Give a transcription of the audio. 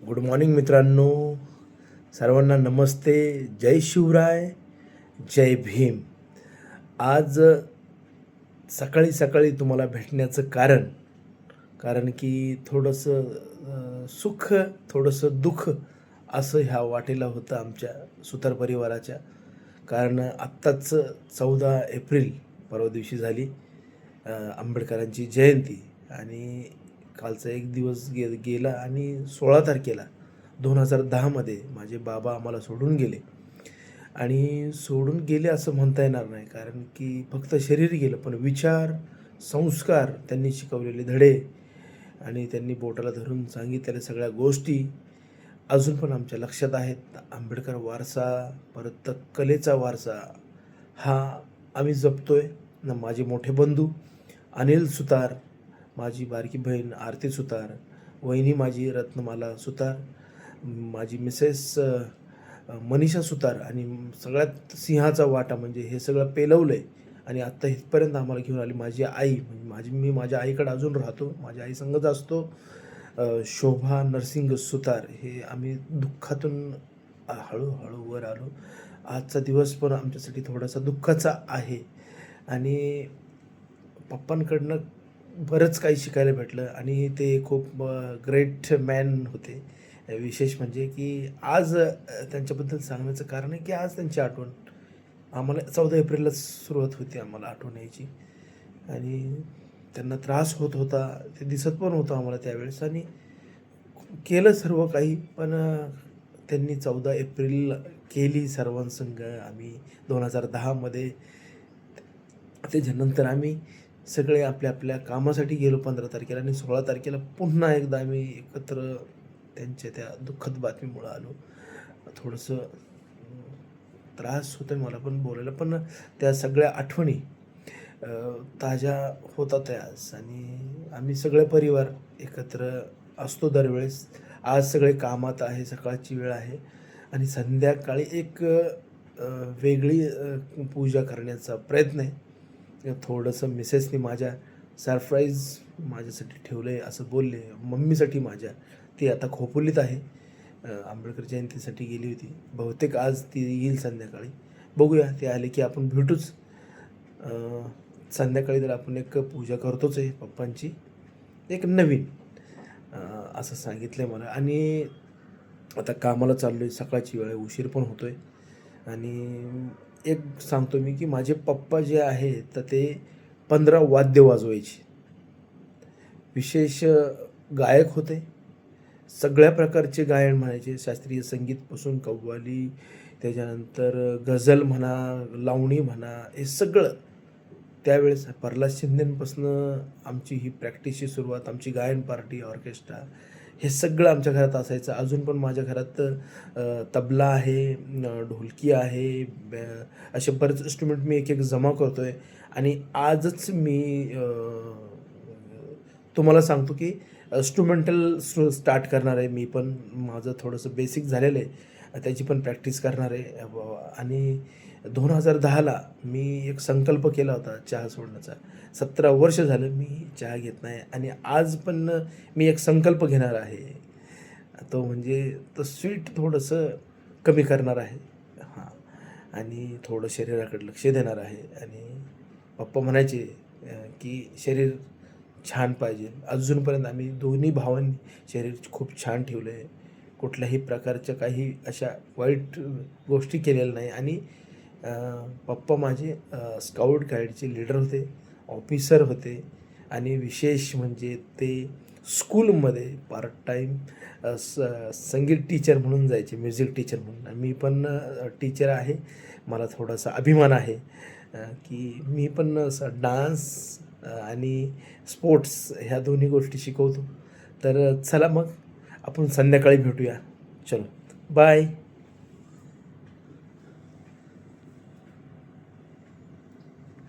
Good morning मित्रांनो, सर्वांना नमस्ते. जय शिवराय, जय भीम. आज सकाळी सकाळी तुम्हाला भेटण्याचं कारण की थोडंसं सुख, थोडंसं दुःख असं ह्या वाटेला होतं आमच्या सुतार परिवाराच्या. कारण आत्ताच 14 एप्रिल परवा दिवशी झाली आंबेडकरांची जयंती. आणि कालचा एक दिवस गेला आणि 16 तारखेला 2010मध्ये माझे बाबा आम्हाला सोडून गेले. आणि सोडून गेले असं म्हणता येणार नाही, कारण की फक्त शरीर गेलं, पण विचार, संस्कार, त्यांनी शिकवलेले धडे आणि त्यांनी बोटाला धरून सांगितलेल्या सगळ्या गोष्टी अजून पण आमच्या लक्षात आहेत. आंबेडकर वारसा, परत कलेचा वारसा हा आम्ही जपतोय ना. माझे मोठे बंधू अनिल सुतार, माझी बारकी बहीण आरती सुतार, वहिनी माझी रत्नमाला सुतार, माझी मिसेस मनीषा सुतार आणि सगळ्यात सिंहाचा वाटा म्हणजे हे सगळं पेलवलं आहे. आणि आत्ता इथपर्यंत आम्हाला घेऊन आली माझी आई. म्हणजे मी माझ्या आईकडे अजून राहतो, माझ्या आईसंगच असतो. शोभा नरसिंग सुतार. हे आम्ही दुःखातून हळूहळू वर आलो. आजचा दिवस पण आमच्यासाठी थोडासा दुःखाचा आहे. आणि पप्पांकडनं बरंच काही शिकायला भेटलं आणि ते खूप ग्रेट मॅन होते. विशेष म्हणजे की आज त्यांच्याबद्दल सांगण्याचं कारण आहे की आज त्यांची आठवण आम्हाला 14 एप्रिलला सुरुवात होती आम्हाला आठवण यायची. आणि त्यांना त्रास होत होता, ते दिसत पण होतं आम्हाला त्यावेळेस. आणि केलं सर्व काही, पण त्यांनी 14 एप्रिल केली सर्वांसंग. आम्ही 2010मध्ये त्याच्यानंतर आम्ही सगळे आपल्या आपल्या कामासाठी गेलो 15 तारखेला. आणि 16 तारखेला पुन्हा एकदा आम्ही एकत्र त्यांच्या त्या दुःखद बातमीमुळं आलो. थोडंसं त्रास होतो मला पण बोलायला, पण त्या सगळ्या आठवणी ताज्या होतात आज. आणि आम्ही सगळे परिवार एकत्र असतो दरवेळेस. आज सगळे कामात आहे, सकाळची वेळ आहे आणि संध्याकाळी एक वेगळी पूजा करण्याचा प्रयत्न आहे. थोडंसं मिसेसनी माझ्या सरप्राईज माझ्यासाठी ठेवलं आहे असं बोलले. मम्मीसाठी माझ्या, ती आता खोपोलीत आहे, आंबेडकर जयंतीसाठी गेली होती. बहुतेक आज ती येईल संध्याकाळी. बघूया, ते आले की आपण भेटूच. संध्याकाळी तर आपण एक पूजा करतोच आहे पप्पांची, एक नवीन असं सांगितलं आहे मला. आणि आता कामाला चाललो आहे, सकाळची वेळ आहे, उशीर पण होतो आहे. आणि एक सांगतो मी की माझे पप्पा जे आहे तर ते 15 वाद्य वाजवायचे. विशेष गायक होते, सगळ्या प्रकारचे गायन म्हणायचे. शास्त्रीय संगीतपासून कव्वाली, त्याच्यानंतर गझल म्हणा, लावणी म्हणा, हे सगळं त्यावेळेस. प्रल्हाद शिंदेपासून आमची ही प्रॅक्टिसची सुरुवात, आमची गायन पार्टी, ऑर्केस्ट्रा, हे सगळं आमच्या घरात असायचं. अजून पण माझ्या घरात तबला आहे, ढोलकी आहे, असे बरेच इन्स्ट्रुमेंट मी एक एक जमा करतो आहे. आणि आजच मी तुम्हाला सांगतो की इन्स्ट्रुमेंटल स्टार्ट करणार आहे मी पण. माझं थोडंसं बेसिक झालेलं आहे, त्याची पण प्रॅक्टिस करणार आहे. आणि 2010ला मी एक संकल्प केला होता चहा सोडण्याचा. 17 वर्ष झालं मी चहा घेत नाही. आणि आज पण मी एक संकल्प घेणार आहे, तो म्हणजे तो स्वीट थोडंसं कमी करणार आहे. हां. आणि थोडं शरीराकडे लक्ष देणार आहे. आणि पप्पा म्हणायचे की शरीर छान पाहिजे. अजूनपर्यंत आम्ही दोन्ही भावांनी शरीर खूप छान ठेवलं आहे, कुठल्याही प्रकारच्या काही अशा वाईट गोष्टी केलेल्या नाही. आणि पप्पा माझे स्काउट गाईडचे लीडर होते, ऑफिसर होते. आणि विशेष म्हणजे ते स्कूलमध्ये पार्ट टाईम संगीत टीचर म्हणून जायचे, म्युझिक टीचर म्हणून. मी पण टीचर आहे. मला थोडासा अभिमान आहे की मी पण असं डान्स आणि स्पोर्ट्स ह्या दोन्ही गोष्टी शिकवतो. तर चला मग आपण संध्याकाळी भेटूया. चलो, बाय.